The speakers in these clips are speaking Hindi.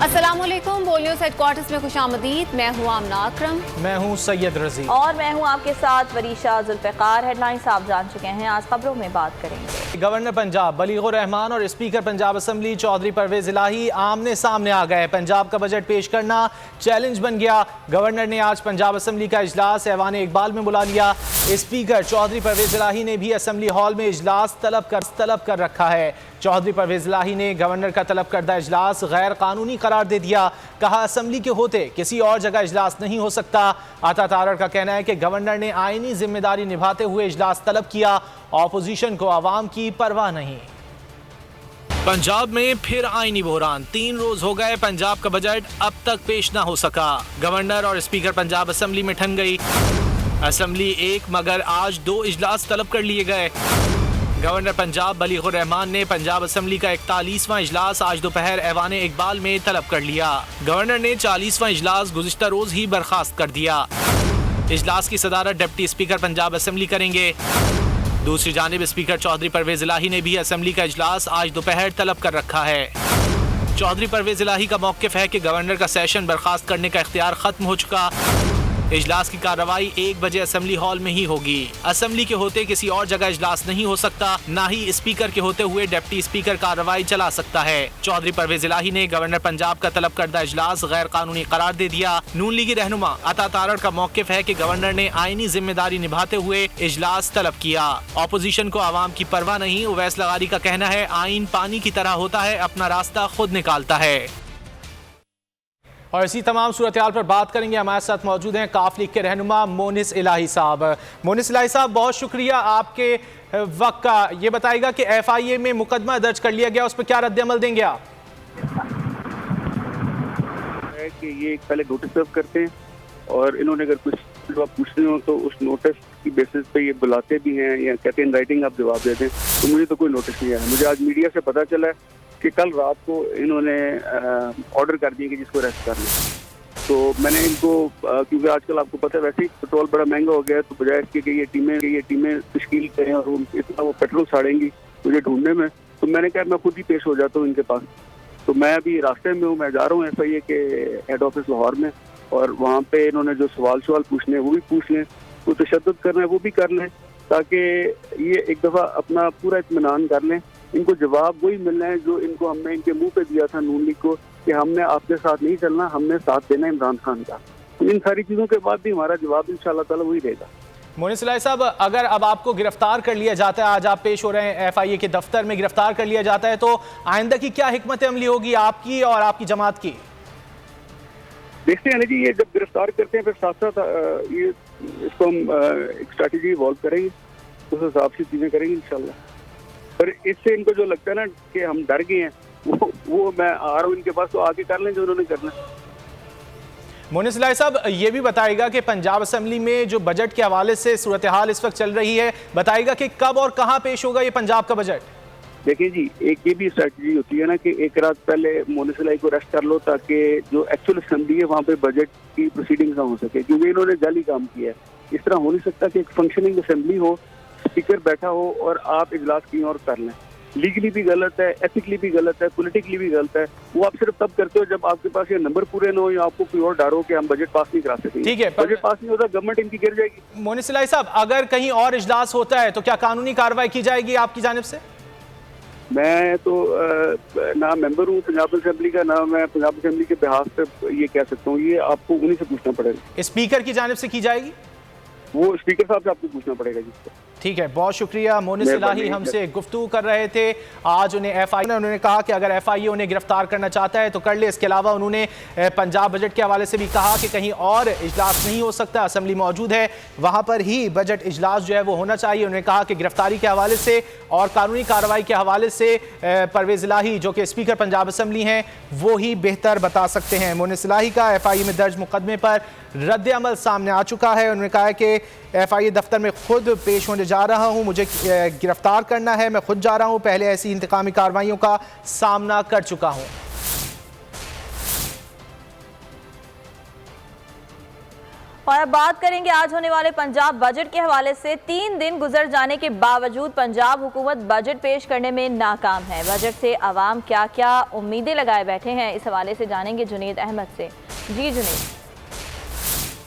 अस्सलामुअलैकुम। बोल न्यूज़ हेडक्वार्टर्स में खुशामदीद। मैं हूँ आमना अकरम। मैं हूँ सैयद रजी और मैं हूँ आपके साथ वरीशा जुल्फ़िकार। हेडलाइंस आप जान चुके हैं, आज खबरों में बात करेंगे। गवर्नर पंजाब बलीगुर रहमान और स्पीकर पंजाब असम्बली चौधरी परवेज इलाही आमने सामने आ गए। पंजाब का बजट पेश करना चैलेंज बन गया। गवर्नर ने आज पंजाब असम्बली का इजलास ऐवान इकबाल में बुला लिया। स्पीकर चौधरी परवेज इलाही ने भी असम्बली हॉल में इजलास तलब कर रखा है। चौधरी परवेज इलाही ने गवर्नर का तलब करदा इजलास गैर कानूनी करार दे दिया। कहा असम्बली के होते किसी और जगह इजलास नहीं हो सकता। आता तारड़ का कहना है कि गवर्नर ने आईनी जिम्मेदारी निभाते हुए इजलास तलब किया। ऑपोजिशन को आवाम की परवाह नहीं। पंजाब में फिर आईनी बहरान। 3 रोज हो गए पंजाब का बजट अब तक पेश ना हो सका। गवर्नर और स्पीकर पंजाब असम्बली में ठन गई। असम्बली एक मगर आज 2 इजलास तलब कर लिए गए। गवर्नर पंजाब बलीगुर रहमान ने पंजाब असम्बली का 41वां इजलास आज दोपहर ऐवान इकबाल में तलब कर लिया। गवर्नर ने 40वां इजलास गुज़िश्ता रोज ही बर्खास्त कर दिया। इजलास की सदारत डिप्टी स्पीकर पंजाब असम्बली करेंगे। दूसरी जानिब स्पीकर चौधरी परवेज इलाही ने भी असम्बली का इजलास आज दोपहर तलब कर रखा है। चौधरी परवेज इलाही का मौक़िफ़ है कि गवर्नर का सेशन बर्खास्त करने का इख्तियार खत्म हो चुका। इजलास की कार्रवाई 1 बजे असम्बली हॉल में ही होगी। असम्बली के होते किसी और जगह इजलास नहीं हो सकता, ना ही स्पीकर के होते हुए डिप्टी स्पीकर कार्रवाई चला सकता है। चौधरी परवेज इलाही ने गवर्नर पंजाब का तलब करदा इजलास गैर कानूनी करार दे दिया। नून लीगी रहनुमा अता तारड़ का मौक़िफ़ है कि गवर्नर ने आईनी जिम्मेदारी निभाते हुए इजलास तलब किया। ऑपोजिशन को आवाम की परवाह नहीं। उवैस लगारी का कहना है आईन पानी की तरह होता है, अपना रास्ता खुद निकालता है। और इसी तमाम सूरत हाल पर बात करेंगे। हमारे साथ मौजूद हैं काफ लीग के रहनुमा मोनिस इलाही साहब। मोनिस इलाही साहब, बहुत शुक्रिया आपके वक्त का। ये बताइएगा कि FIA में मुकदमा दर्ज कर लिया गया, उस पर क्या रद्द-ए-अमल देंगे आप? है कि ये पहले नोटिस सर्व करते हैं और इन्होंने अगर कुछ जवाब पूछने हो तो उस नोटिस की बेसिस पे ये बुलाते भी हैं या कहते हैं राइटिंग आप जवाब देते हैं। तो मुझे तो कोई नोटिस नहीं आया। मुझे आज मीडिया से पता चला है कि कल रात को इन्होंने ऑर्डर कर दिया कि जिसको अरेस्ट कर लें। तो मैंने इनको क्योंकि आजकल आपको पता है वैसे ही पेट्रोल बड़ा महंगा हो गया है, तो बजाय इसके कि ये टीमें तश्कील करें और इतना वो पेट्रोल साड़ेंगी मुझे ढूंढने में, तो मैंने कहा मैं खुद ही पेश हो जाता हूँ इनके पास। तो मैं अभी रास्ते में हूँ, मैं जा रहा हूँ FIA के हेड ऑफिस लाहौर में, और वहाँ पे इन्होंने जो सवाल पूछने हैं वो भी पूछ लें, तो तशद्दुद करना है वो भी कर लें, ताकि ये एक दफ़ा अपना पूरा इत्मीनान कर लें। इनको जवाब वही मिलना है जो इनको हमने इनके मुंह पे दिया था नून लीग को, कि हमने आपके साथ नहीं चलना, हमने साथ देना इमरान खान का। तो इन सारी चीज़ों के बाद भी हमारा जवाब इंशाअल्लाह ताला वही रहेगा। मोनिस इलाही साहब, अगर अब आपको गिरफ्तार कर लिया जाता है, आज आप पेश हो रहे हैं FIA के दफ्तर में, गिरफ्तार कर लिया जाता है, तो आइंदा की क्या हिकमत अमली होगी आपकी और आपकी जमात की? देखते हैं ना जी, ये जब गिरफ्तार करते हैं फिर साथ साथ ये इसको हम एक स्ट्रैटेजी इवॉल्व करेंगे, उस हिसाब से चीज़ें करेंगे इंशाल्लाह। पर इससे इनको जो लगता है ना कि हम डर गए हैं, वो मैं आ रहा हूँ इनके पास, तो आगे कर लें जो उन्होंने करना है। मोनिस इलाही साहब, ये भी बताइएगा कि पंजाब असम्बली में जो बजट के हवाले से सूरत हाल इस वक्त चल रही है, बताइएगा कि कब और कहाँ पेश होगा ये पंजाब का बजट? देखिए जी, एक ये भी स्ट्रैटेजी होती है ना कि एक रात पहले मोनिस इलाही को अरेस्ट कर लो, ताकि जो एक्चुअल असम्बली है वहाँ पे बजट की प्रोसीडिंग्स ना हो सके, क्योंकि इन्होंने जाली काम किया है। इस तरह हो नहीं सकता कि एक फंक्शनिंग असम्बली हो, स्पीकर बैठा हो और आप इजलास कहीं और कर लें। लीगली भी गलत है, एथिकली भी गलत है, पॉलिटिकली भी गलत है। वो आप सिर्फ तब करते हो जब आपके पास ये नंबर पूरे ना हो या आपको कोई और डर हो कि हम बजट पास नहीं करा सकते। ठीक है, बजट पास नहीं होता, गवर्नमेंट इनकी गिर जाएगी। मोनिस इलाही साहब, अगर कहीं और इजलास होता है तो क्या कानूनी कार्रवाई की जाएगी आपकी जानिब से? मैं तो ना मेंबर हूँ पंजाब असेंबली का, ना मैं पंजाब असेंबली के बिहाफ पे ये कह सकता हूँ। ये आपको उन्हीं से पूछना पड़ेगा। स्पीकर की जानिब से की जाएगी? वो स्पीकर साहब से आपको पूछना पड़ेगा जिसको। ठीक है, बहुत शुक्रिया। मोनिस इलाही हमसे गुफ्तगू कर रहे थे। आज उन्होंने कहा कि अगर FIA उन्हें गिरफ्तार करना चाहता है तो कर ले। इसके अलावा उन्होंने पंजाब बजट के हवाले से भी कहा कि कहीं और इजलास नहीं हो सकता, असम्बली मौजूद है, वहाँ पर ही बजट इजलास जो है वो होना चाहिए। उन्होंने कहा कि गिरफ्तारी के हवाले से और कानूनी कार्रवाई के हवाले से परवेज इलाही जो कि स्पीकर पंजाब असम्बली हैं वो ही बेहतर बता सकते हैं। मोनिस इलाही का FIA में दर्ज मुकदमे पर रद्द अमल सामने आ चुका है। उन्होंने कहा है कि FIA दफ्तर में खुद पेश होने जा रहा हूं, मुझे गिरफ्तार करना है, मैं खुद जा रहा हूं, पहले ऐसी इंतकामी कार्रवाइयों का सामना कर चुका हूं। और अब बात करेंगे आज होने वाले पंजाब बजट के हवाले से। 3 दिन गुजर जाने के बावजूद पंजाब हुकूमत बजट पेश करने में नाकाम है। बजट से आवाम क्या क्या उम्मीदें लगाए बैठे हैं, इस हवाले से जानेंगे जुनेद अहमद से। जी जुनेद।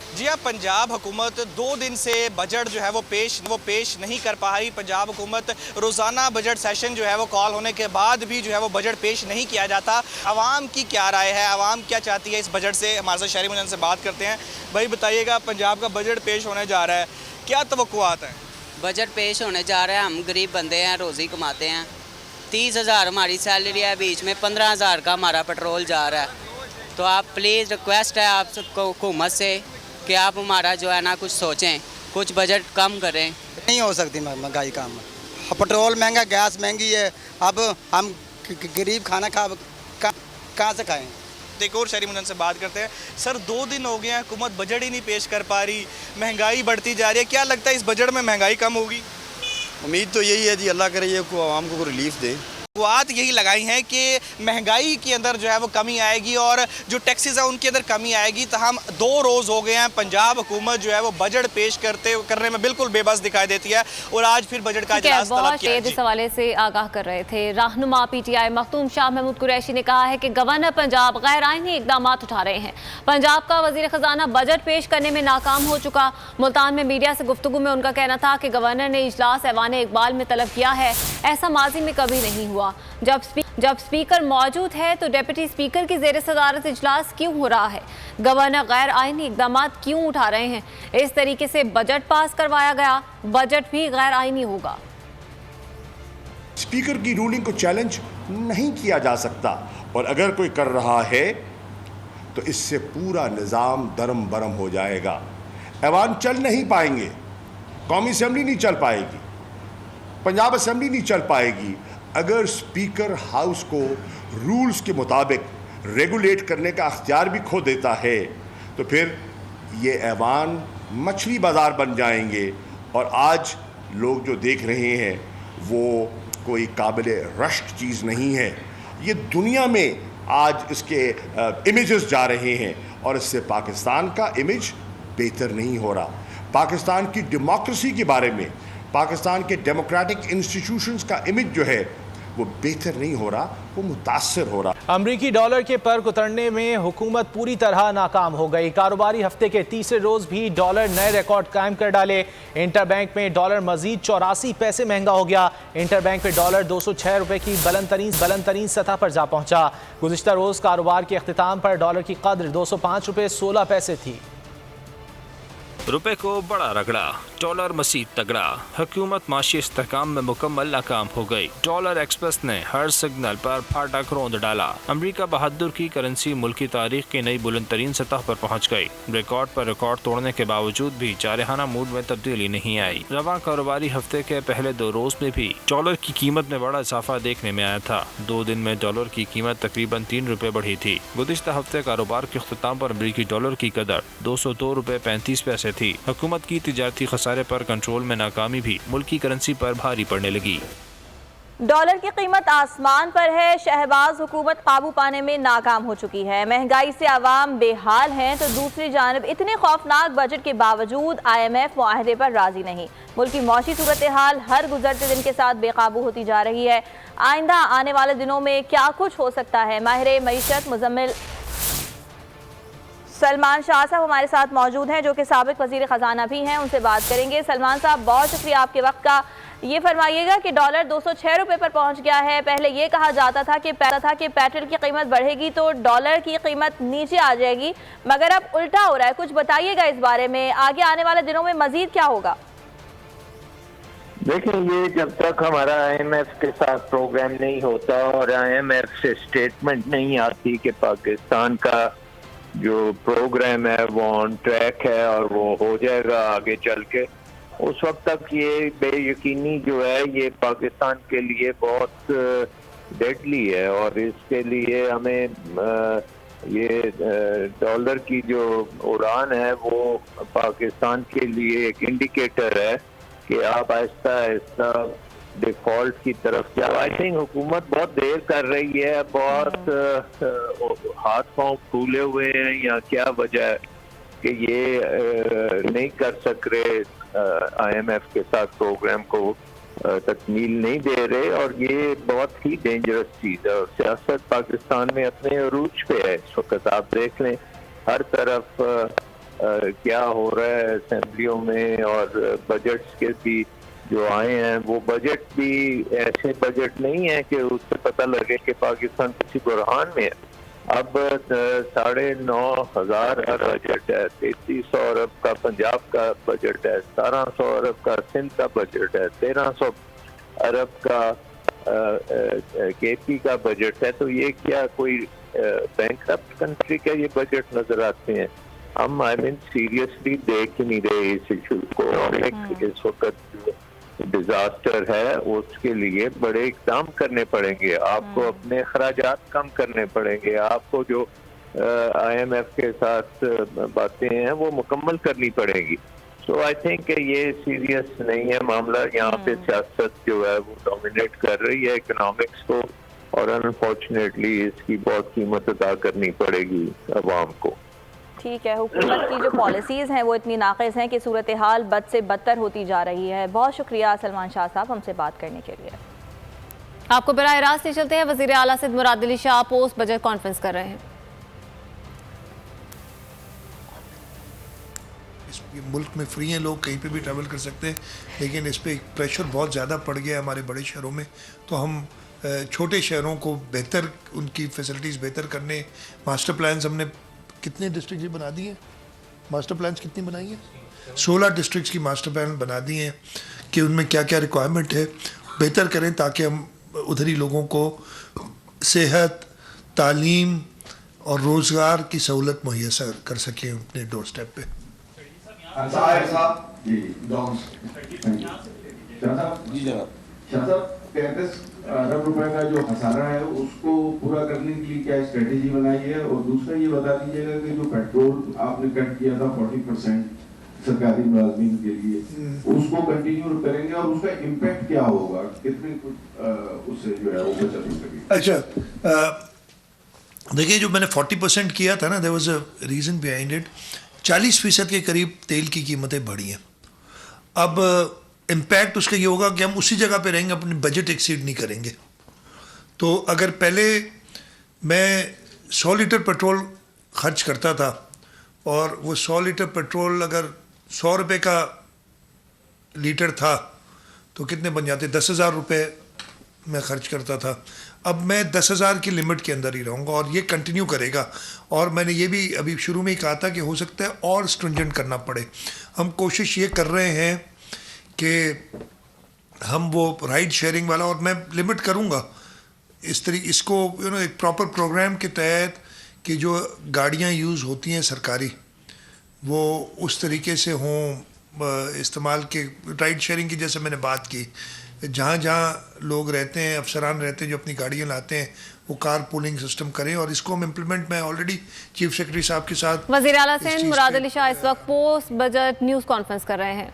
जी हाँ, पंजाब हुकूमत 2 दिन से बजट जो है वो पेश नहीं कर पा रही। पंजाब हुकूमत रोज़ाना बजट सेशन जो है वो कॉल होने के बाद भी जो है वो बजट पेश नहीं किया जाता। आवाम की क्या राय है, आवाम क्या चाहती है इस बजट से? हमारे साथ शहरी मुजन से बात करते हैं। भाई बताइएगा, पंजाब का बजट पेश होने जा रहा है, क्या तवक्कुआत है? बजट पेश होने जा रहा है। हम गरीब बंदे हैं, रोज़ी कमाते हैं। 30,000 हमारी सैलरी है, बीच में 15,000 का हमारा पेट्रोल जा रहा है। तो आप प्लीज़ रिक्वेस्ट है आप सबको हुकूमत से कि आप हमारा जो है ना कुछ सोचें, कुछ बजट कम करें। नहीं हो सकती महंगाई कम, पेट्रोल महंगा, गैस महंगी है। अब हम गरीब खाना कहाँ से खाएं? एक और शहरी मुजन से बात करते हैं। सर 2 दिन हो गए हैं, हुकूमत बजट ही नहीं पेश कर पा रही, महंगाई बढ़ती जा रही है। क्या लगता है इस बजट में महंगाई कम होगी? उम्मीद तो यही है जी, अल्लाह करे ये आवाम को रिलीफ दे। बात यही लगाई है कि महंगाई के अंदर जो है वो कमी आएगी और जो टैक्सेस है उनके अंदर कमी आएगी। तहम 2 रोज़ हो गए हैं, पंजाब हुकूमत जो है वो बजट पेश करने में बिल्कुल बेबस दिखाई देती है और आज फिर बजट का इजलास तलब किया है। इस हवाले से आगाह कर रहे थे रहनुमा PTI मखदूम शाह महमूद कुरैशी ने कहा है कि गवर्नर पंजाब गैर आईनी इकदाम उठा रहे हैं। पंजाब का वजीर खजाना बजट पेश करने में नाकाम हो चुका। मुल्तान में मीडिया से गुफ्तगू में उनका कहना था कि गवर्नर ने इजलास ऐवान इकबाल में तलब किया है, ऐसा माजी में कभी नहीं हुआ। जब स्पीकर मौजूद है तो डिप्टी स्पीकर की ज़ेर सदारत इजलास क्यों हो रहा है? गवर्नर गैर आईनी इकदाम क्यों उठा रहे हैं? इस तरीके से बजट पास करवाया गया, बजट भी गैर आईनी होगा। स्पीकर की रूलिंग को चैलेंज नहीं किया जा सकता और अगर कोई कर रहा है तो इससे पूरा निज़ाम दरम बरम हो जाएगा। ऐवान चल नहीं पाएंगे, कौमी असेंबली नहीं चल पाएगी, पंजाब असेंबली नहीं चल पाएगी। अगर स्पीकर हाउस को रूल्स के मुताबिक रेगुलेट करने का अख्तियार भी खो देता है तो फिर ये ऐवान मछली बाज़ार बन जाएंगे और आज लोग जो देख रहे हैं वो कोई काबिल रश्क चीज़ नहीं है। ये दुनिया में आज इसके इमेजेस जा रहे हैं और इससे पाकिस्तान का इमेज बेहतर नहीं हो रहा। पाकिस्तान की डेमोक्रेसी के बारे में, पाकिस्तान के डेमोक्रेटिक इंस्टीट्यूशंस का इमेज जो है वो बेहतर नहीं हो रहा, वो मुतासर हो रहा। अमरीकी डॉलर के पर उतरने में हुकूमत पूरी तरह नाकाम हो गई। कारोबारी हफ्ते के तीसरे रोज भी डॉलर नए रिकॉर्ड कायम कर डाले। इंटरबैंक में डॉलर मजीद 84 पैसे महंगा हो गया। इंटरबैंक में डॉलर 206 रुपए की बुलंद तरीन सतह पर जा पहुंचा। गुज़िश्ता रोज कारोबार के अख्तिताम पर डॉलर की कद्र 205 रुपए 16 पैसे थी। रुपए को बड़ा रगड़ा, डॉलर मसीद तगड़ा। हुकूमत माशी इस्तेहकाम में मुकम्मल नाकाम हो गई। डॉलर एक्सप्रेस ने हर सिग्नल पर फाटक रोंद डाला। अमरीका बहादुर की करेंसी मुल्क की तारीख की नई बुलंद तरीन सतह पर पहुँच गई। रिकॉर्ड पर रिकॉर्ड तोड़ने के बावजूद भी जारहाना मूड में तब्दीली नहीं आई। रवां कारोबारी हफ्ते के पहले 2 रोज में भी डॉलर की कीमत में बड़ा इजाफा देखने में आया था। 2 दिन में डॉलर की कीमत तकरीबन 3 रुपए बढ़ी थी। गुज़िश्ता हफ्ते कारोबार के अख्तिताम पर अमरीकी डॉलर की कदर 202 रुपए 35 पैसे थी। हुकूमत की तिजारती खसारे पर कंट्रोल में नाकामी भी मुल्की करेंसी पर भारी पड़ने लगी। डॉलर की कीमत आसमान पर है। शहबाज हुकूमत काबू पाने में नाकाम हो चुकी है। महंगाई से आवाम बेहाल हैं तो दूसरी जानब इतने खौफनाक बजट के बावजूद IMF मुआहदे पर राजी नहीं। मुल्क की मौशी सूरत हाल हर गुजरते दिन के साथ बेकाबू होती जा रही है। आइंदा आने वाले दिनों में क्या कुछ हो सकता है? माहिर मईशत मुजम्मिल सलमान शाह साहब हमारे साथ मौजूद हैं, जो कि साबिक वजीर ख़जाना भी हैं। उनसे बात करेंगे। सलमान साहब, बहुत शुक्रिया आपके वक्त का। ये फरमाइएगा कि डॉलर 206 रुपये पर पहुंच गया है। पहले ये कहा जाता था कि पेट्रोल की कीमत बढ़ेगी तो डॉलर की कीमत नीचे आ जाएगी, मगर अब उल्टा हो रहा है। कुछ बताइएगा इस बारे में, आगे आने वाले दिनों में मजीद क्या होगा? देखिए, ये जब तक हमारा IMF के साथ प्रोग्राम नहीं होता और IMF से स्टेटमेंट नहीं आती कि पाकिस्तान का जो प्रोग्राम है वो ऑन ट्रैक है और वो हो जाएगा आगे चल के, उस वक्त तक ये बेयकीनी जो है ये पाकिस्तान के लिए बहुत डेडली है। और इसके लिए हमें ये डॉलर की जो उड़ान है वो पाकिस्तान के लिए एक इंडिकेटर है कि आप आहिस्ता आहिस्ता डिफॉल्ट की तरफ जाओ। आई थिंक हुकूमत बहुत देर कर रही है, बहुत हाथ पांव फूले हुए हैं या क्या वजह है, कि ये नहीं कर सक रहे, IMF के साथ प्रोग्राम को तकमील नहीं दे रहे, और ये बहुत ही डेंजरस चीज़ है। और सियासत पाकिस्तान में अपने अरूज पे है इस वक्त। आप देख लें हर तरफ क्या हो रहा है असेंबलियों में, और बजट्स के भी जो आए हैं वो बजट भी ऐसे बजट नहीं है कि उससे पता लगे कि पाकिस्तान किसी बुरहान में है। अब 9,500 बजट है, 3300 अरब का पंजाब का बजट है, 1700 अरब का सिंध का बजट है, 1300 अरब का KP का बजट है। तो ये क्या कोई बैंकरप्ट कंट्री का ये बजट नजर आते हैं? हम सीरियसली देख ही नहीं रहे इस इशू को। इस वक्त डिजास्टर है, उसके लिए बड़े इकदाम करने पड़ेंगे। आपको अपने खराजात कम करने पड़ेंगे, आपको जो IMF के साथ बातें हैं वो मुकम्मल करनी पड़ेगी। सो आई थिंक ये सीरियस नहीं है मामला। यहाँ पे सियासत जो है वो डोमिनेट कर रही है इकोनॉमिक्स को, और अनफॉर्चुनेटली इसकी बहुत कीमत अदा करनी पड़ेगी अवाम को। ठीक है, हुकूमत की जो पॉलिसीज़ हैं वो इतनी नाक़िस हैं कि सूरत हाल बद से बदतर होती जा रही है। बहुत शुक्रिया सलमान शाह साहब हमसे बात करने के लिए। आपको बराह रास्त ले चलते हैं। वज़ीर आला Sindh Murad Ali Shah post budget conference कर रहे हैं। मुल्क में फ्री हैं, लोग कहीं पे भी ट्रैवल कर सकते हैं, लेकिन इस पर प्रेशर बहुत ज़्यादा पड़ गया है हमारे बड़े शहरों में। तो हम छोटे शहरों को बेहतर, उनकी फैसिलिटीज़ बेहतर करने, मास्टर प्लान्स हमने कितने डिस्ट्रिक्ट ही बना दिए, मास्टर प्लान्स कितनी बनाई हैं? 16 डिस्ट्रिक्ट्स की मास्टर प्लान बना दिए हैं कि उनमें क्या क्या रिक्वायरमेंट है बेहतर करें, ताकि हम उधरी लोगों को सेहत, तालीम और रोज़गार की सहूलत मुहैया कर सकें अपने डोर स्टेप पे। शाह 35 अरब रुपए का जो खसारा है उसको पूरा करने के लिए क्या स्ट्रेटेजी बनाई है? और दूसरा ये बता दीजिएगा कि जो पेट्रोल आपने कट किया था 40% सरकारी मुलाजमीन के लिए, उसको कंटिन्यू करेंगे और उसका इम्पैक्ट क्या होगा, कितने उससे जो है वो बचत हो सकेगी? अच्छा, देखिए जो मैंने 40% किया था ना, there was a reason behind it. 40% के करीब तेल की कीमतें बढ़ी हैं। अब इम्पैक्ट उसका ये होगा कि हम उसी जगह पे रहेंगे, अपने बजट एक्सीड नहीं करेंगे। तो अगर पहले मैं 100 लीटर पेट्रोल खर्च करता था, और वो 100 लीटर पेट्रोल अगर 100 रुपये का लीटर था तो कितने बन जाते? 10,000 रुपये मैं खर्च करता था। अब मैं 10,000 की लिमिट के अंदर ही रहूँगा, और ये कंटिन्यू करेगा। और मैंने ये भी अभी शुरू में ही कहा था कि हो सकता है और स्ट्रिंजेंट करना पड़े। हम कोशिश ये कर रहे हैं कि हम वो राइड शेयरिंग वाला, और मैं लिमिट करूँगा इसको एक प्रॉपर प्रोग्राम के तहत कि जो गाड़ियाँ यूज़ होती हैं सरकारी, वो उस तरीके से हों इस्तेमाल के। राइड शेयरिंग की जैसे मैंने बात की, जहाँ जहाँ लोग रहते हैं, अफसरान रहते हैं जो अपनी गाड़ियाँ लाते हैं, वो कार पूलिंग सिस्टम करें, और इसको हम इम्प्लीमेंट, मैं ऑलरेडी चीफ सेक्रेटरी साहब के साथ। वज़ीर आला सिंध मुराद अली शाह इस वक्त पोस्ट बजट न्यूज़ कॉन्फ्रेंस कर रहे हैं।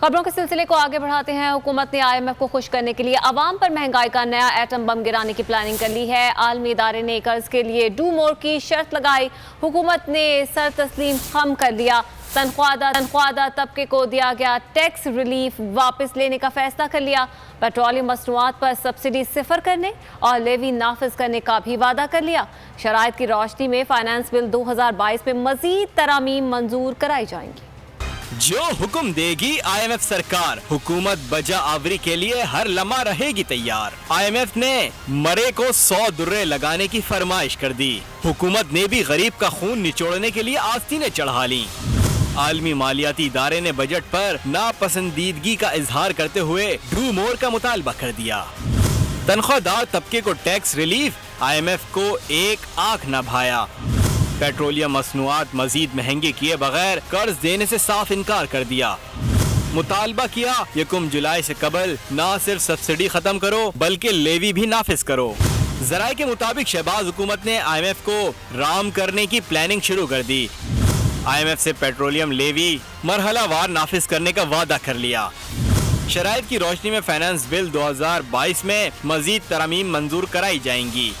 खबरों के सिलसिले को आगे बढ़ाते हैं। हुकूमत ने IMF को खुश करने के लिए अवाम पर महंगाई का नया एटम बम गिराने की प्लानिंग कर ली है। आलमी इदारे ने कर्ज के लिए डू मोर की शर्त लगाई। हुकूमत ने सर तस्लीम खम कर लिया। तनख्वाहदार तबके को दिया गया टैक्स रिलीफ वापस लेने का फैसला कर लिया। पेट्रोलियम मसनूआत पर सब्सिडी सिफर करने और लेवी नाफिज करने का भी वादा कर लिया। शराइत की रोशनी में फाइनेंस बिल 2022 में मजीद तरामीम मंजूर कराई जाएंगी। जो हुक्म देगी IMF सरकार, हुकूमत बजा आवरी के लिए हर लम्हा रहेगी तैयार। IMF ने मरे को 100 दुर्रे लगाने की फरमाइश कर दी। हुकूमत ने भी गरीब का खून निचोड़ने के लिए आस्तीनें चढ़ा ली। आलमी मालियाती इदारे ने बजट पर नापसंदीदगी का इजहार करते हुए डू मोर का मुतालबा कर दिया। तनख्वाहदार तबके को टैक्स रिलीफ, IMF को एक आंख न भाया। पेट्रोलियम मसनूआत मजीद महंगे किए बगैर कर्ज देने से साफ इनकार कर दिया। मुतालबा किया 1 जुलाई से कबल न सिर्फ सब्सिडी खत्म करो बल्कि लेवी भी नाफिज करो। जराये के मुताबिक शहबाज हुकूमत ने IMF को राम करने की प्लानिंग शुरू कर दी। IMF से पेट्रोलियम लेवी मरहलावार नाफिज करने का वादा कर लिया। शराइत की रोशनी में फाइनेंस बिल 2022 में मजीद तरमीम मंजूर कराई जाएंगी।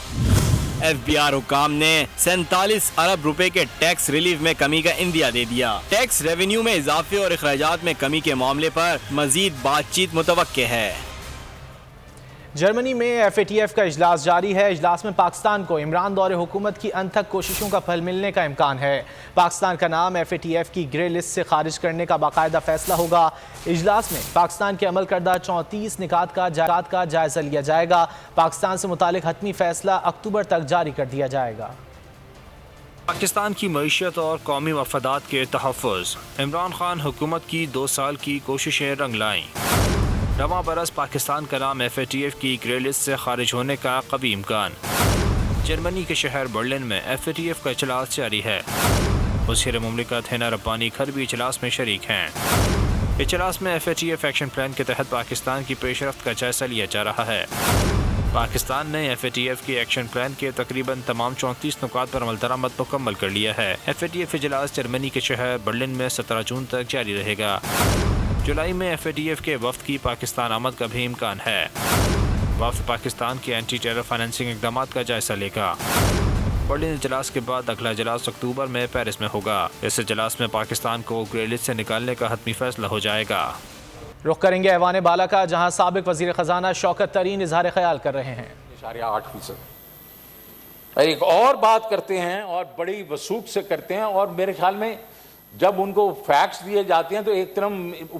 FBR हुकाम ने 47 अरब रुपए के टैक्स रिलीफ में कमी का इंदिया दे दिया। टैक्स रेवेन्यू में इजाफे और अखराजात में कमी के मामले पर मजीद बातचीत मुतवक्के है। जर्मनी में FATF का इजलास जारी है। इजलास में पाकिस्तान को इमरान दौरे हुकूमत की अनथक कोशिशों का फल मिलने का इम्कान है। पाकिस्तान का नाम FATF की ग्रे लिस्ट से खारिज करने का बाकायदा फैसला होगा। इजलास में पाकिस्तान के अमल करदा 34 निकात का जायजा लिया जाएगा। पाकिस्तान से मुतालिक हतमी फैसला अक्टूबर तक जारी कर दिया जाएगा। पाकिस्तान की मईशत और कौमी मफादात के तहफ़्फ़ुज़, इमरान खान हुकूमत की 2 साल की कोशिशें रंग लाईं। रवां बरस पाकिस्तान का नाम FATF की ग्रे लिस्ट से खारिज होने का कभी इम्कान। जर्मनी के शहर बर्लिन में FATF का इजलास जारी है। वज़ीर मुमलिकत हिना रब्बानी घर भी इजलास में शरीक हैं। इजलास में FATF एक्शन प्लान के तहत पाकिस्तान की पेशरफ्त का जायजा लिया जा रहा है। पाकिस्तान ने FATF के एक्शन प्लान के तकरीबन तमाम 34 नुकात पर अमल दरामद मुकम्मल कर लिया है। FATF इजलास जर्मनी के शहर बर्लिन में 17 जून तक जारी रहेगा। जुलाई में FATF के वफ्द की पाकिस्तान आमद का भी इम्कान है। वफ्द पाकिस्तान के एंटी टेरर फाइनेंसिंग इक़दाम का जायजा लेगा। बर्लिन इजलास के बाद अगला इजलास अक्टूबर में पेरिस में होगा। इस इजलास में पाकिस्तान को ग्रे लिस्ट से निकालने का हतमी फैसला हो जाएगा। रुख करेंगे ऐवान बाला का, जहां साबिक वजीर खजाना शौकत तरीन इजहार ख्याल कर रहे हैं। 8% एक और बात करते हैं और बड़ी वसूख से करते हैं, और मेरे ख्याल में जब उनको फैक्ट्स दिए जाते हैं तो एक तरफ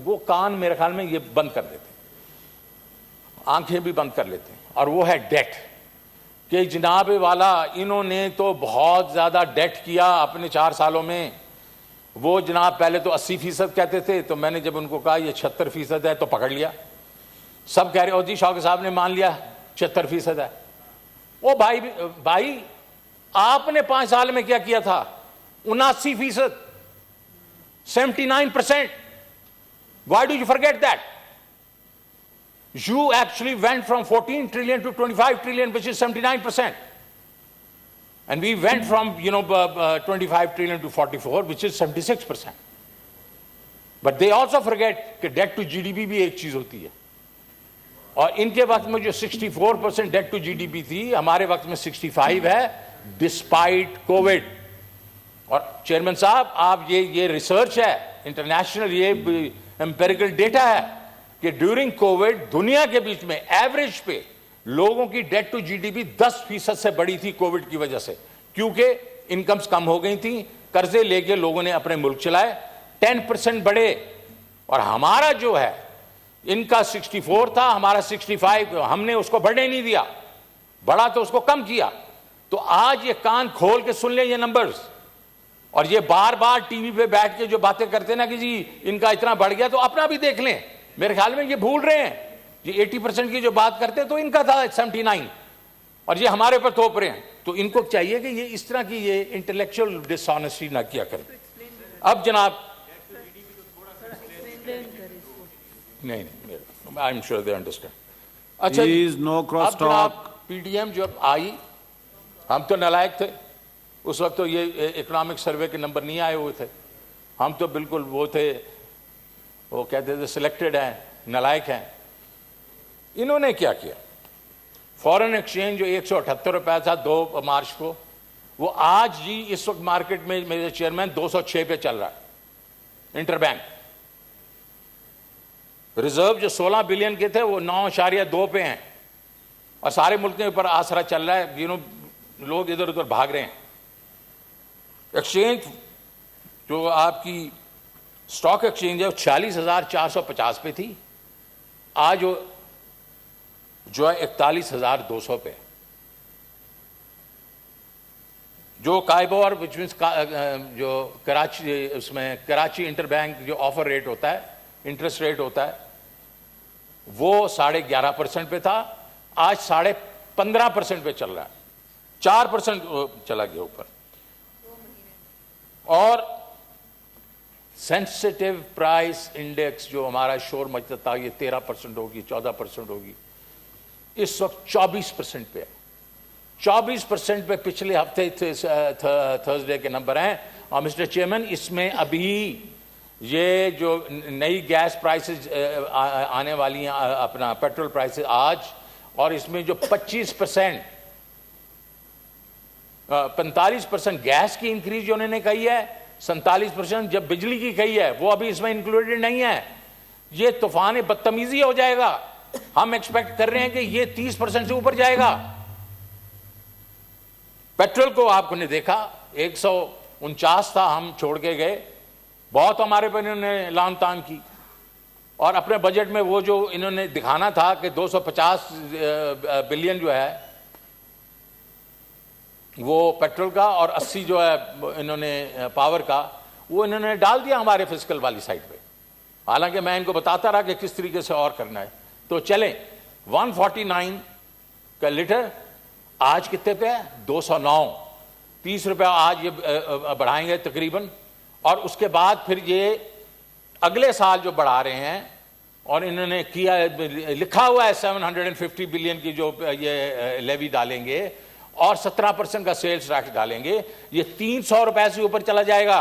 वो कान मेरे ख्याल में ये बंद कर देते हैं, आंखें भी बंद कर लेते हैं, और वो है डेट। कि जनाब वाला इन्होंने तो बहुत ज़्यादा डेट किया अपने 4 सालों में। वो जनाब पहले तो 80% कहते थे, तो मैंने जब उनको कहा ये 76% है तो पकड़ लिया। सब कह रहे हो जी शौकत साहब ने मान लिया 76% है। ओ भाई आपने 5 साल में क्या किया था? 79%, 79%. Why do you forget that? You actually went from 14 trillion to 25 trillion, which is 79%. And we went from, 25 trillion to 44, which is 76%. But they also forget कि debt to GDP भी एक चीज होती है। और इनके वक्त में जो 64% debt to GDP थी, हमारे वक्त में 65 है, डिस्पाइट कोविड। और चेयरमैन साहब, आप ये रिसर्च है इंटरनेशनल, ये एम्पेरिकल डेटा है कि ड्यूरिंग कोविड दुनिया के बीच में एवरेज पे लोगों की डेट टू जीडीपी 10% से बढ़ी थी कोविड की वजह से, क्योंकि इनकम्स कम हो गई थी, कर्जे लेके लोगों ने अपने मुल्क चलाए, 10% बढ़े। और हमारा जो है, इनका 64 था, हमारा 65, हमने उसको बढ़ने नहीं दिया, बढ़ा तो उसको कम किया। तो आज ये कान खोल के सुन लें ये नंबर्स, और ये बार बार टीवी पे बैठ के जो बातें करते ना कि जी इनका इतना बढ़ गया, तो अपना भी देख लें। मेरे ख्याल में ये भूल रहे हैं, ये 80% की जो बात करते तो इनका था 79, और ये हमारे पर थोप रहे हैं। तो इनको चाहिए कि ये इस तरह की ये इंटेलेक्चुअल डिसऑनेस्टी ना किया करें। अब जनाब नहीं, I am sure they understand. अच्छा, नो क्रॉस टॉक। PDM जब आई, हम तो नालायक थे उस वक्त, तो ये इकोनॉमिक सर्वे के नंबर नहीं आए हुए थे, हम तो बिल्कुल वो थे, वो कहते थे सिलेक्टेड हैं, नालायक हैं। इन्होंने क्या किया? फॉरेन एक्सचेंज जो 178 रुपये था 2 मार्च को, वो आज जी इस वक्त मार्केट में मेरे चेयरमैन 206 पे चल रहा है। इंटरबैंक रिजर्व जो 16 बिलियन के थे वो 9.2 पे हैं, और सारे मुल्क के ऊपर आसरा चल रहा है, लोग इधर उधर भाग रहे हैं। एक्सचेंज जो आपकी स्टॉक एक्सचेंज है वो 46,450 पे थी, आज वो जो है 41,200 पे। जो काइबोर विच मीन्स जो कराची, उसमें कराची इंटरबैंक जो ऑफर रेट होता है, इंटरेस्ट रेट होता है, वो 11.5% पे था, आज 15.5% पे चल रहा है, 4% चला गया ऊपर। और सेंसिटिव प्राइस इंडेक्स जो हमारा शोर मचता था, ये 13% होगी, 14% होगी, इस वक्त 24% पे है। 24% पे पिछले हफ्ते थर्सडे के नंबर हैं। और मिस्टर चेयरमैन, इसमें अभी ये जो नई गैस प्राइसेस आने वाली हैं, अपना पेट्रोल प्राइसेस आज, और इसमें जो 25% 45% गैस की इंक्रीज जो उन्होंने कही है, 47% जब बिजली की कही है वो अभी इसमें इंक्लूडेड नहीं है। ये तूफान बदतमीजी हो जाएगा। हम एक्सपेक्ट कर रहे हैं कि ये 30% से ऊपर जाएगा। पेट्रोल को आपने देखा 149 था, हम छोड़ के गए, बहुत हमारे पर इन्होंने लान तान की। और अपने बजट में वो जो इन्होंने दिखाना था कि 250 बिलियन जो है वो पेट्रोल का और 80 जो है इन्होंने पावर का, वो इन्होंने डाल दिया हमारे फिस्कल वाली साइड पे। हालांकि मैं इनको बताता रहा कि किस तरीके से और करना है। तो चलें, 149 का लीटर आज कितने पे है? 209, 30 रुपया आज ये बढ़ाएंगे तकरीबन। और उसके बाद फिर ये अगले साल जो बढ़ा रहे हैं, और इन्होंने किया, लिखा हुआ है 750 बिलियन की जो ये लेवी डालेंगे और 17% का सेल्स टैक्स डालेंगे। ये 300 रुपए से ऊपर चला जाएगा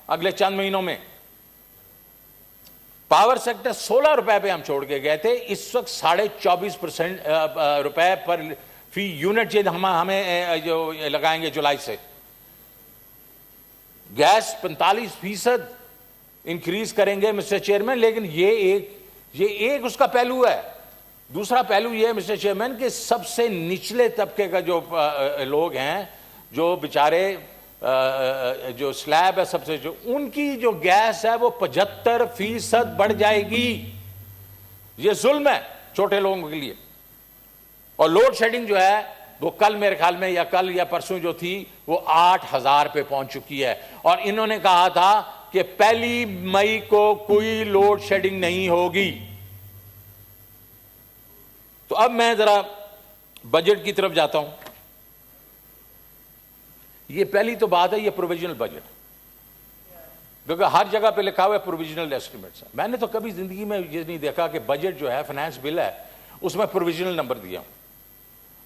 अगले चंद महीनों में। पावर सेक्टर 16 रुपए पे हम छोड़ के गए थे, इस वक्त 24.5% रुपए पर फी यूनिट ये हमें जो लगाएंगे जुलाई से। गैस 45% इंक्रीज करेंगे मिस्टर चेयरमैन, लेकिन ये एक उसका पहलू है। दूसरा पहलू ये है मिस्टर चेयरमैन कि सबसे निचले तबके का जो लोग हैं, जो बेचारे जो स्लैब है सबसे, जो उनकी जो गैस है वो 75% बढ़ जाएगी। ये जुल्म है छोटे लोगों के लिए। और लोड शेडिंग जो है वो कल मेरे ख्याल में या कल या परसों जो थी वो 8000 पे पहुंच चुकी है। और इन्होंने कहा था कि 1 मई को कोई लोड शेडिंग नहीं होगी। तो अब मैं जरा बजट की तरफ जाता हूं। ये पहली तो बात है, ये प्रोविजनल बजट, क्योंकि हर जगह पे लिखा हुआ है प्रोविजनल एस्टिमेट्स। मैंने तो कभी जिंदगी में ये नहीं देखा कि बजट जो है, फाइनेंस बिल है, उसमें प्रोविजनल नंबर दिया हूं।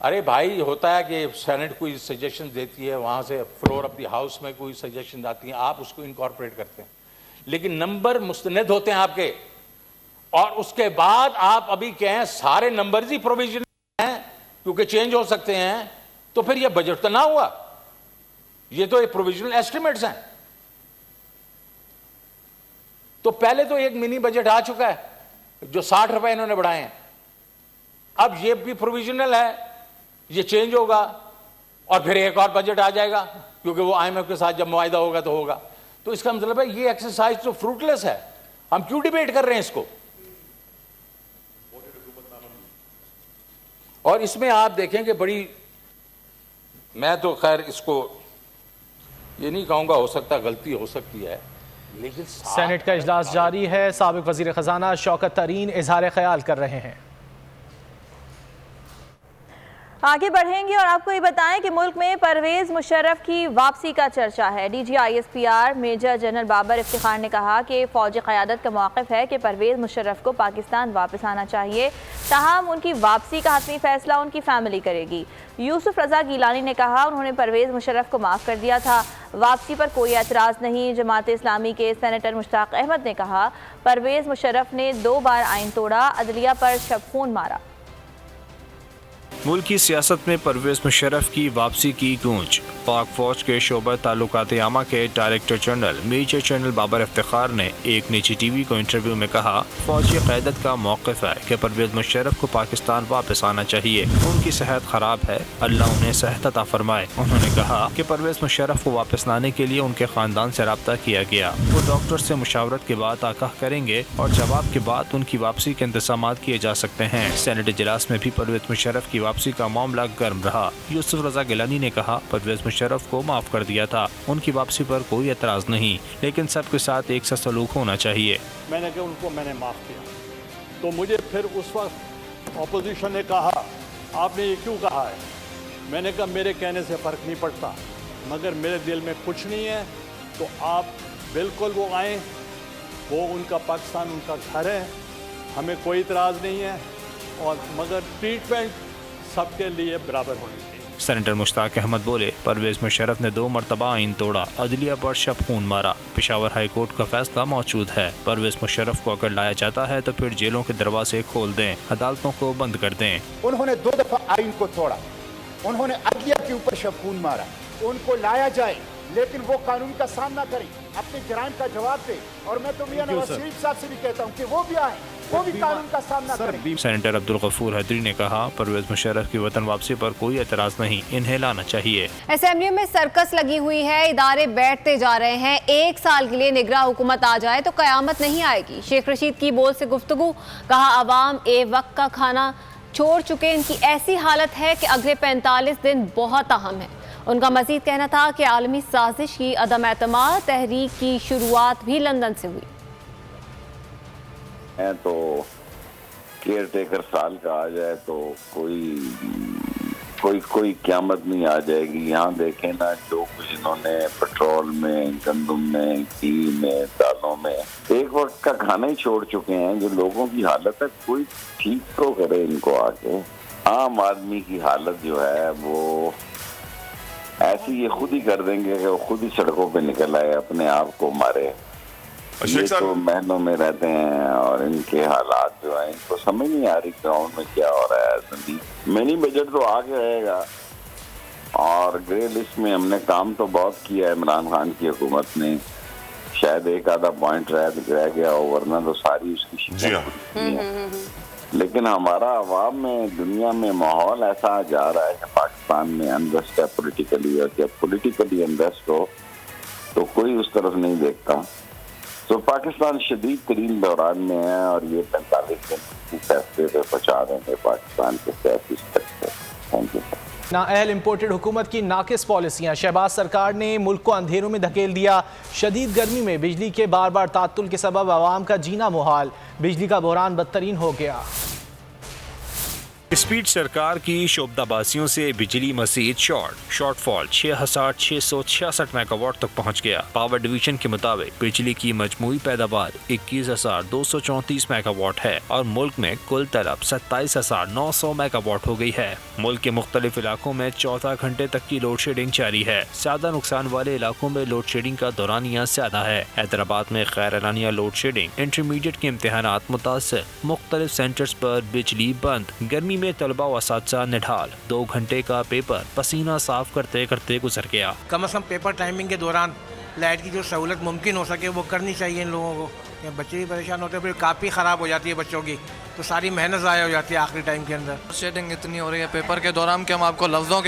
अरे भाई, होता है कि सेनेट कोई सजेशन देती है, वहां से फ्लोर ऑफ द हाउस में कोई सजेशन आती है, आप उसको इनकॉर्पोरेट करते हैं, लेकिन नंबर मुस्तनद होते हैं आपके। और उसके बाद आप अभी कहें सारे नंबर्स ही प्रोविजन हैं क्योंकि चेंज हो सकते हैं, तो फिर ये बजट तो ना हुआ, ये तो एक प्रोविजनल एस्टिमेट्स हैं। तो पहले तो एक मिनी बजट आ चुका है जो 60 रुपए इन्होंने बढ़ाए हैं। अब ये भी प्रोविजनल है, ये चेंज होगा और फिर एक और बजट आ जाएगा, क्योंकि वो IMF के साथ जब मुआहिदा होगा तो होगा। तो इसका मतलब है ये एक्सरसाइज तो फ्रूटलेस है। हम क्यों डिबेट कर रहे हैं इसको? और इसमें आप देखें कि बड़ी, मैं तो खैर इसको ये नहीं कहूंगा, हो सकता गलती हो सकती है, लेकिन सेनेट का इजलास जारी है। साबिक वजीर खजाना शौकत तरीन इजहार ख्याल कर रहे हैं। आगे बढ़ेंगे और आपको ये बताएं कि मुल्क में परवेज मुशर्रफ की वापसी का चर्चा है। DG ISPR major general Babar Iftikhar ने कहा कि फौजी क़यादत का मौक़िफ़ है कि परवेज मुशर्रफ को पाकिस्तान वापस आना चाहिए, ताहम उनकी वापसी का हतमी फ़ैसला उनकी फैमिली करेगी। यूसुफ रज़ा गिलानी ने कहा उन्होंने परवेज मुशर्रफ को माफ़ कर दिया था, वापसी पर कोई एतराज़ नहीं। जमात इस्लामी के सेनेटर मुश्ताक अहमद ने कहा परवेज मुशर्रफ ने 2 बार आइन तोड़ा, अदलिया पर शबखून मारा। मुल्क की सियासत में परवेज मुशर्रफ की वापसी की गूंज। पाक फौज के शोबा ताल्लुकात आमा के director general major general Babar Iftikhar ने एक निजी TV को इंटरव्यू में कहा फौजी क़यादत का मौक़िफ़ है कि परवेज मुशर्रफ को पाकिस्तान वापस आना चाहिए। उनकी सेहत खराब है, अल्लाह उन्हें सेहत अता फरमाए। उन्होंने कहा कि परवेज मुशर्रफ को वापस लाने के लिए उनके ख़ानदान से रब्ता किया गया, वो डॉक्टर से मुशावरत के बाद आगाह करेंगे और जवाब के बाद उनकी वापसी के इंतजाम किए जा सकते हैं। सेनेट इजलास में भी परवेज मुशर्रफ की वापसी का मामला गर्म रहा। यूसुफ रज़ा गिलानी ने कहा परवेज मुशर्रफ को माफ कर दिया था, उनकी वापसी पर कोई एतराज नहीं, लेकिन सबके साथ एक सा सलूक होना चाहिए। मैंने कहा उनको मैंने माफ किया, तो मुझे फिर उस वक्त अपोजिशन ने कहा आपने ये क्यों कहा है? मैंने कहा मेरे कहने से फ़र्क नहीं पड़ता, मगर मेरे दिल में कुछ नहीं है, तो आप बिल्कुल वो आएँ, वो उनका पाकिस्तान उनका घर है, हमें कोई इतराज़ नहीं है, और मगर ट्रीटमेंट सबके लिए बराबर होनी चाहिए। सेनेटर मुश्ताक अहमद बोले परवेज मुशर्रफ ने 2 मरतबा आइन तोड़ा, अदलिया पर शबखून मारा। पेशावर हाई कोर्ट का फैसला मौजूद है। परवेज मुशर्रफ को अगर लाया जाता है तो फिर जेलों के दरवाजे खोल दें, अदालतों को बंद कर दें। उन्होंने 2 दफा आइन को तोड़ा, उन्होंने अदलिया के ऊपर शबखून मारा, उनको लाया जाए, लेकिन वो कानून का सामना करें, अपने जराइम का जवाब दे। और मैं तो मियां नवाज शरीफ साहब से भी कहता हूँ कि वो भी आए, वो भी कानून का सामना करें। सेनेटर अब्दुल गफूर हैदरी ने कहा, परवेज मुशर्रफ की वतन वापसी पर कोई एतराज नहीं, इन्हें लाना चाहिए। असेंबली में सर्कस लगी हुई है, इदारे बैठते जा रहे हैं। 1 साल के लिए निगरां हुकूमत आ जाए तो कयामत नहीं आएगी। शेख रशीद की बोल से गुफ्तगू, कहा अवाम वक्त का खाना छोड़ चुके, इनकी ऐसी हालत है कि अगले 45 दिन बहुत अहम है। उनका मजीद कहना था कि आलमी साजिश की अदम एतमाद तहरीक की शुरुआत भी लंदन से हुई। तो केयर टेकर साल का आ जाए तो कोई क़यामत नहीं आ जाएगी। यहाँ देखें ना, जो कुछ इन्होंने पेट्रोल में, गंदम में, घी में, दालों में एक वक्त का खाना ही छोड़ चुके हैं। जो लोगों की हालत है, कोई ठीक तो करे इनको आके। आम आदमी की हालत जो है वो ऐसी ये खुद ही कर देंगे कि वो खुद ही सड़कों पे निकल आए, अपने आप को मारे। ये तो महलों में रहते हैं और इनके हालात जो है इनको समझ नहीं आ रही ग्राउंड में क्या हो रहा है। मिनी बजट तो आगे रहेगा और ग्रे लिस्ट में हमने काम तो बहुत किया है। इमरान खान की हुकूमत ने शायद एक आधा पॉइंट रह गया हो, वरना तो सारी उसकी शिकायत। लेकिन हमारा अवाम में, दुनिया में माहौल ऐसा जा रहा है कि पाकिस्तान में अनरेस्ट है पोलिटिकली, और जब पोलिटिकली अनरेस्ट हो तो कोई उस तरफ नहीं देखता। तो पाकिस्तान शदीद तरीन दौरान में है और ये 45 दिन फैसले पे पहुँचा देंगे पाकिस्तान के सियासी स्ट्रक्चर। Thank you. नाअहल इम्पोर्टेड हुकूमत की नाकिस पॉलिसियाँ, शहबाज सरकार ने मुल्क को अंधेरों में धकेल दिया। शदीद गर्मी में बिजली के बार बार तात्तुल के सबब आवाम का जीना मुहाल, बिजली का बहरान बदतरीन हो गया। स्पीड सरकार की शोबदाबाजियों से बिजली मजीद शॉर्टफॉल 6666 मेगावाट तक पहुंच गया। पावर डिवीजन के मुताबिक बिजली की मजमूई पैदावार 21,234 मेगावाट है और मुल्क में कुल तलब 27,900 मेगावाट हो गई है। मुल्क के मुख्तलिफ इलाकों में 14 घंटे तक की लोड शेडिंग जारी है। ज्यादा नुकसान वाले इलाकों में लोड शेडिंग का दौरानिया ज्यादा है। हैदराबाद में गैर एलानिया लोड शेडिंग, इंटरमीडिएट के इम्तिहानात मुतासर, मुख्तलिफ सेंटर्स पर बिजली बंद। गर्मी में तलबा व असातिज़ा निढाल, 2 घंटे का पेपर पसीना साफ करते करते गुजर गया। कम से कम पेपर टाइमिंग के दौरान लाइट की जो सहूलत मुमकिन हो सके वो करनी चाहिए इन लोगों को। बच्चे भी परेशान होते हैं, फिर काफ़ी ख़राब हो जाती है बच्चों की, तो सारी मेहनत ज़ाया हो जाती है आखिरी टाइम के अंदर। शेडिंग इतनी हो रही है पेपर के दौरान कि हम आपको लफ्ज़ों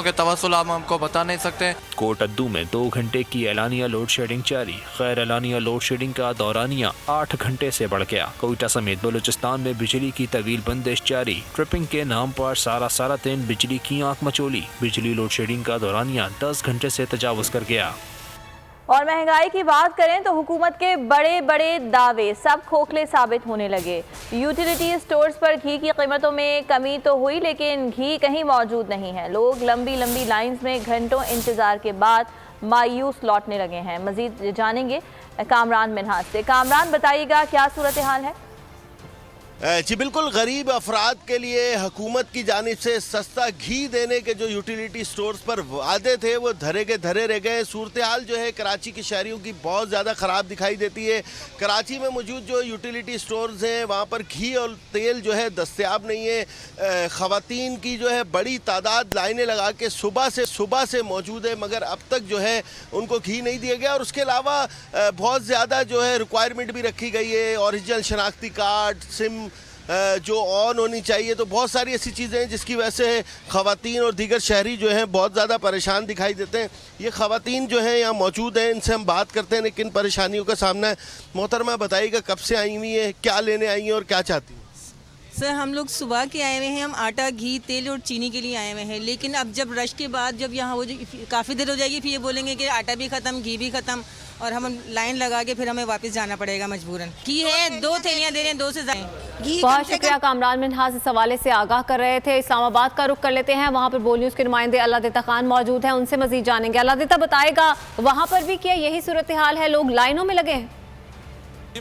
के तवस्सुल हम आपको बता नहीं सकते। कोटद्दू में 2 घंटे की एलानिया लोड शेडिंग जारी, गैर एलानिया लोड शेडिंग का दौरानिया 8 घंटे से बढ़ गया। कोयटा समेत बलूचिस्तान में बिजली की तवील बंदिश जारी। ट्रिपिंग के नाम पर सारा दिन बिजली की आंख मचोली। बिजली लोड शेडिंग का दौरानिया 10 घंटे से तजावुज कर गया। और महंगाई की बात करें तो हुकूमत के बड़े बड़े दावे सब खोखले साबित होने लगे। यूटिलिटी स्टोर्स पर घी की कीमतों में कमी तो हुई, लेकिन घी कहीं मौजूद नहीं है। लोग लंबी लंबी लाइंस में घंटों इंतजार के बाद मायूस लौटने लगे हैं। मजीद जानेंगे कामरान मिन्हाज से। कामरान, बताइएगा क्या सूरत हाल है? जी बिल्कुल, गरीब अफराद के लिए हुकूमत की जानिब से सस्ता घी देने के जो यूटिलिटी स्टोर्स पर वादे थे वो धरे के धरे रह गए। सूरत हाल जो है कराची के शहरियों की बहुत ज़्यादा ख़राब दिखाई देती है। कराची में मौजूद जो यूटिलिटी स्टोर्स हैं वहाँ पर घी और तेल जो है दस्तयाब नहीं है। ख़वातीन की जो है बड़ी तादाद लाइनें लगा के सुबह से मौजूद है, मगर अब तक जो है उनको घी नहीं दिया गया। और उसके अलावा बहुत ज़्यादा जो है रिक्वायरमेंट भी रखी गई है, ओरिजिनल शनाख्ती कार्ड, सिम जो ऑन होनी चाहिए। तो बहुत सारी ऐसी चीज़ें हैं जिसकी वजह से ख़वातीन और दीगर शहरी जो हैं बहुत ज़्यादा परेशान दिखाई देते हैं। ये ख़वातीन जो हैं यहाँ मौजूद हैं, इनसे हम बात करते हैं किन परेशानियों का सामना है। मोहतरमा, बताइएगा कब से आई हुई हैं, क्या लेने आई हैं और क्या चाहती हैं? सर, हम लोग सुबह के आए हुए हैं। हम आटा, घी, तेल और चीनी के लिए आए हुए हैं, लेकिन अब जब रश के बाद जब यहाँ वो काफ़ी देर हो जाएगी, फिर ये बोलेंगे कि आटा भी ख़त्म, घी भी ख़त्म, और हम लाइन लगा के फिर हमें वापस जाना पड़ेगा मजबूरन। घी है 2 थैलियाँ दे रहे हैं, 2 से ज़्यादा। बहुत शुक्रिया कामरान मिन्हाज, इस हवाले से आगाह कर रहे थे। इस्लामाबाद का रुख कर लेते हैं, वहाँ पर बोल न्यूज़ के नुमाइंदे अल्लाह खान मौजूद हैं, उनसे मजीद जानेंगे। अल्लाह बताएगा वहाँ पर भी क्या यही सूरत हाल है, लोग लाइनों में लगे हैं?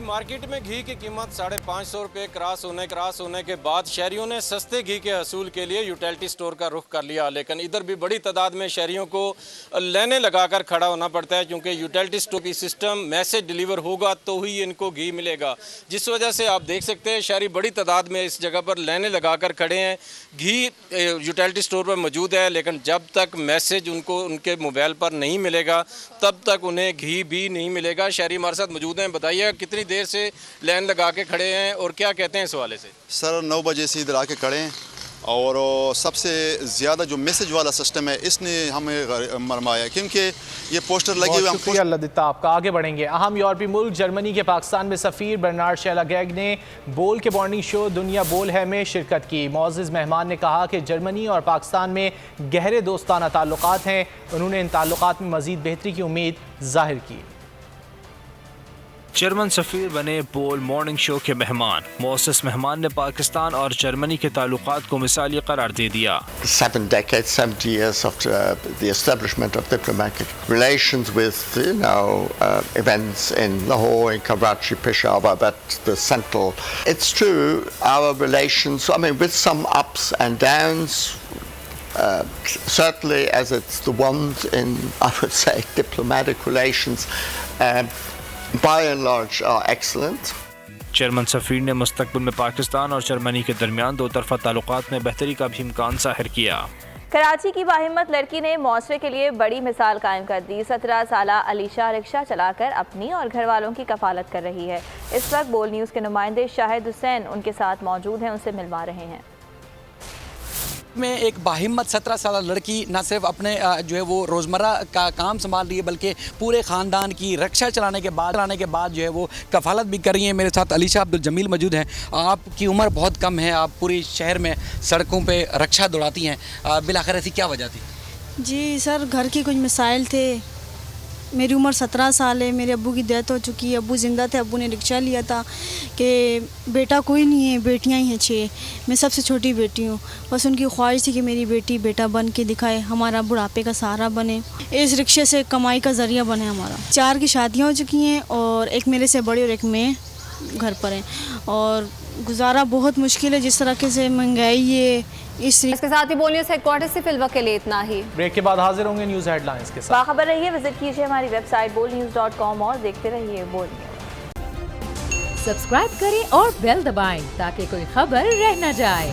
मार्केट में घी की कीमत 550 रुपये क्रॉस होने के बाद शहरियों ने सस्ते घी के हसूल के लिए यूटिलिटी स्टोर का रुख कर लिया। लेकिन इधर भी बड़ी तादाद में शहरियों को लाइनें लगाकर खड़ा होना पड़ता है, क्योंकि यूटिलिटी स्टोर की सिस्टम मैसेज डिलीवर होगा तो ही इनको घी मिलेगा, जिस वजह से आप देख सकते हैं शहरी बड़ी तादाद में इस जगह पर लाइनें लगाकर खड़े हैं। घी यूटिलिटी स्टोर पर मौजूद है, लेकिन जब तक मैसेज उनको उनके मोबाइल पर नहीं मिलेगा तब तक उन्हें घी भी नहीं मिलेगा। शहरी हमारे साथ मौजूद हैं, बताइए कितनी देर से लाइन लगा के खड़े हैं और क्या कहते हैं इस हवाले से? सर 9 बजे से इधर आके खड़े हैं और सबसे ज़्यादा जो मैसेज वाला सिस्टम है इसने हमें मरमाया, क्योंकि ये पोस्टर लगे हुए। शुक्रिया लदिता आपका। आगे बढ़ेंगे। अहम यूरोपीय मुल्क जर्मनी के पाकिस्तान में सफ़ीर बर्नार्ड शेलागैग ने बोल के मॉर्निंग शो दुनिया बोल है में शिरकत की। मोअज़्ज़िज़ मेहमान ने कहा कि जर्मनी और पाकिस्तान में गहरे दोस्ताना ताल्लुकात हैं। उन्होंने इन ताल्लुकात में मज़ीद बेहतरी की उम्मीद जाहिर की। जर्मन सफ़ीर बने बोल मॉर्निंग शो के मेहमान। मोअज़्ज़िज़ मेहमान ने पाकिस्तान और जर्मनी के ताल्लुकात को मिसाली करार दे दिया। 7 decades, 70 years of the establishment of diplomatic relations with, events in Lahore, in Karachi, Peshawar, that's the central. It's true, our relations, with some ups and downs, certainly as it's the ones in, I would say, diplomatic relations, by and large are excellent. German सफ़ीर ने मुस्तकबिल में पाकिस्तान और जर्मनी के दरमियान दो तरफ़ा ताल्लुकात में बेहतरी का भी इम्कान ज़ाहिर किया। कराची की बाहिम्मत लड़की ने मुआशरे के लिए बड़ी मिसाल कायम कर दी। 17 साला अलीशा रिक्शा चलाकर अपनी और घर वालों की कफालत कर रही है। इस वक्त बोल न्यूज़ के नुमाइंदे शाहिद हुसैन उनके साथ मौजूद हैं, उनसे मिलवा रहे हैं। में एक बाहिम्मत 17 साल लड़की न सिर्फ अपने जो है वो रोज़मर्रा का काम संभाल रही है, बल्कि पूरे ख़ानदान की रिक्शा चलाने के बाद जो है वो कफ़ालत भी कर रही है। मेरे साथ अलीशा अब्दुल जमील मौजूद हैं। आपकी उम्र बहुत कम है, आप पूरी शहर में सड़कों पे रिक्शा दौड़ाती हैं, बिलाखिर ऐसी क्या वजह थी? जी सर, घर के कुछ मसाइल थे। मेरी उम्र 17 साल है, मेरे अब्बू की डेथ हो चुकी है। अब्बू ज़िंदा थे, अब्बू ने रिक्शा लिया था कि बेटा कोई नहीं है, बेटियां ही हैं 6, मैं सबसे छोटी बेटी हूँ। बस उनकी ख्वाहिश थी कि मेरी बेटी बेटा बन के दिखाए, हमारा बुढ़ापे का सहारा बने, इस रिक्शे से कमाई का ज़रिया बने हमारा। 4 की शादियाँ हो चुकी हैं और एक मेरे से बड़ी और एक मैं घर पर हैं, और गुजारा बहुत मुश्किल है जिस तरह से महंगाई है। इसके साथ ही बोल न्यूज़ हेडक्वार्टर से फिलहाल के लिए इतना ही। ब्रेक के बाद हाजिर होंगे न्यूज़ हेडलाइंस के साथ। बाखबर रहिए, विजिट कीजिए हमारी वेबसाइट bolnews.com और देखते रहिए बोल न्यूज़। सब्सक्राइब करें और बेल दबाएं ताकि कोई खबर रह न जाए।